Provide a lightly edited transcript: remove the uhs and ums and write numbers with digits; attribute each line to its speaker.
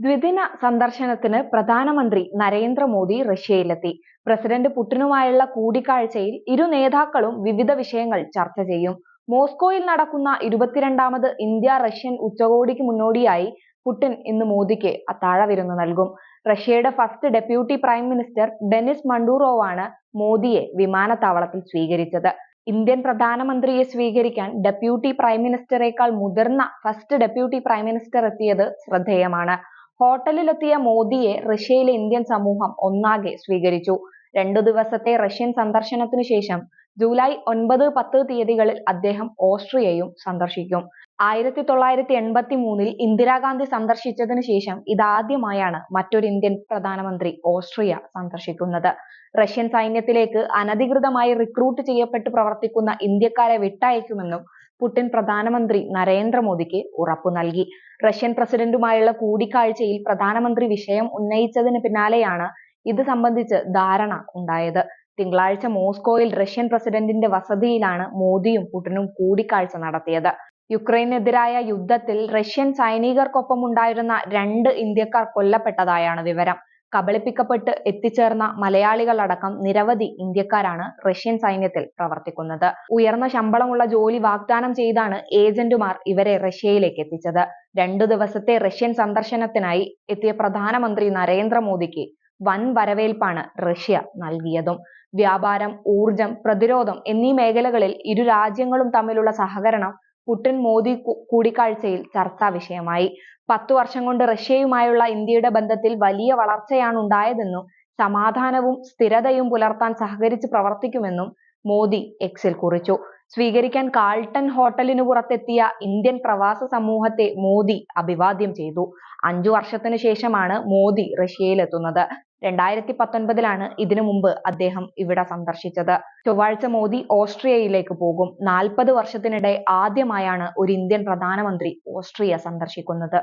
Speaker 1: ദ്വിദിന സന്ദർശനത്തിന് പ്രധാനമന്ത്രി നരേന്ദ്രമോദി റഷ്യയിലെത്തി. പ്രസിഡന്റ് പുടിനുമായുള്ള കൂടിക്കാഴ്ചയിൽ ഇരു നേതാക്കളും വിവിധ വിഷയങ്ങൾ ചർച്ച ചെയ്യും. മോസ്കോയിൽ നടക്കുന്ന 22ാമത് ഇന്ത്യ റഷ്യൻ ഉച്ചകോടിക്ക് മുന്നോടിയായി പുടിൻ ഇന്ന് മോദിക്ക് അത്താഴവിരുന്ന് നൽകും. റഷ്യയുടെ first deputy prime minister Denis മണ്ടൂറോവാണ് മോദിയെ വിമാനത്താവളത്തിൽ സ്വീകരിച്ചത്. ഇന്ത്യൻ പ്രധാനമന്ത്രിയെ സ്വീകരിക്കാൻ ഡെപ്യൂട്ടി പ്രൈം മിനിസ്റ്ററേക്കാൾ മുതിർന്ന ഫസ്റ്റ് ഡെപ്യൂട്ടി പ്രൈം മിനിസ്റ്റർ എത്തിയത് ശ്രദ്ധേയമാണ്. ഹോട്ടലിലെത്തിയ മോദിയെ റഷ്യയിലെ ഇന്ത്യൻ സമൂഹം ഒന്നാകെ സ്വീകരിച്ചു. 2 ദിവസത്തെ റഷ്യൻ സന്ദർശനത്തിനു ശേഷം ജൂലൈ 9, 10 തീയതികളിൽ അദ്ദേഹം ഓസ്ട്രിയയും സന്ദർശിക്കും. 1983-ൽ ഇന്ദിരാഗാന്ധി സന്ദർശിച്ചതിനു ശേഷം ഇതാദ്യമായാണ് മറ്റൊരു ഇന്ത്യൻ പ്രധാനമന്ത്രി ഓസ്ട്രിയ സന്ദർശിക്കുന്നത്. റഷ്യൻ സൈന്യത്തിലേക്ക് അനധികൃതമായി റിക്രൂട്ട് ചെയ്യപ്പെട്ട് പ്രവർത്തിക്കുന്ന ഇന്ത്യക്കാരെ വിട്ടയക്കുമെന്നും പുടിൻ പ്രധാനമന്ത്രി നരേന്ദ്രമോദിക്ക് ഉറപ്പു നൽകി. റഷ്യൻ പ്രസിഡന്റുമായുള്ള കൂടിക്കാഴ്ചയിൽ പ്രധാനമന്ത്രി വിഷയം ഉന്നയിച്ചതിന് പിന്നാലെയാണ് ഇത് സംബന്ധിച്ച് ധാരണ ഉണ്ടായത്. തിങ്കളാഴ്ച മോസ്കോയിൽ റഷ്യൻ പ്രസിഡന്റിന്റെ വസതിയിലാണ് മോദിയും പുടിനും കൂടിക്കാഴ്ച നടത്തിയത്. യുക്രൈനെതിരായ യുദ്ധത്തിൽ റഷ്യൻ സൈനികർക്കൊപ്പമുണ്ടായിരുന്ന 2 ഇന്ത്യക്കാർ കൊല്ലപ്പെട്ടതായാണ് വിവരം. കബളിപ്പിക്കപ്പെട്ട് എത്തിച്ചേർന്ന മലയാളികളടക്കം നിരവധി ഇന്ത്യക്കാരാണ് റഷ്യൻ സൈന്യത്തിൽ പ്രവർത്തിക്കുന്നത്. ഉയർന്ന ശമ്പളമുള്ള ജോലി വാഗ്ദാനം ചെയ്താണ് ഏജന്റുമാർ ഇവരെ റഷ്യയിലേക്ക് എത്തിച്ചത്. 2 ദിവസത്തെ റഷ്യൻ സന്ദർശനത്തിനായി എത്തിയ പ്രധാനമന്ത്രി നരേന്ദ്രമോദിക്ക് വൻ വരവേൽപ്പാണ് റഷ്യ നൽകിയതും. വ്യാപാരം, ഊർജം, പ്രതിരോധം എന്നീ മേഖലകളിൽ ഇരു രാജ്യങ്ങളും തമ്മിലുള്ള സഹകരണം പുടിൻ മോദി കൂടിക്കാഴ്ചയിൽ ചർച്ചാ വിഷയമായി. 10 വർഷം കൊണ്ട് റഷ്യയുമായുള്ള ഇന്ത്യയുടെ ബന്ധത്തിൽ വലിയ വളർച്ചയാണ് ഉണ്ടായതെന്നും സമാധാനവും സ്ഥിരതയും പുലർത്താൻ സഹകരിച്ച് പ്രവർത്തിക്കുമെന്നും മോദി എക്സിൽ കുറിച്ചു. സ്വീകരിക്കാൻ കാൾട്ടൺ ഹോട്ടലിനു പുറത്തെത്തിയ ഇന്ത്യൻ പ്രവാസ സമൂഹത്തെ മോദി അഭിവാദ്യം ചെയ്തു. 5 വർഷത്തിനു ശേഷമാണ് മോദി റഷ്യയിലെത്തുന്നത്. 2019-ലാണ് ഇതിനു മുമ്പ് അദ്ദേഹം ഇവിടെ സന്ദർശിച്ചത്. ചൊവ്വാഴ്ച മോദി ഓസ്ട്രിയയിലേക്ക് പോകും. 40 വർഷത്തിനിടെ ആദ്യമായാണ് ഒരു ഇന്ത്യൻ പ്രധാനമന്ത്രി ഓസ്ട്രിയ സന്ദർശിക്കുന്നത്.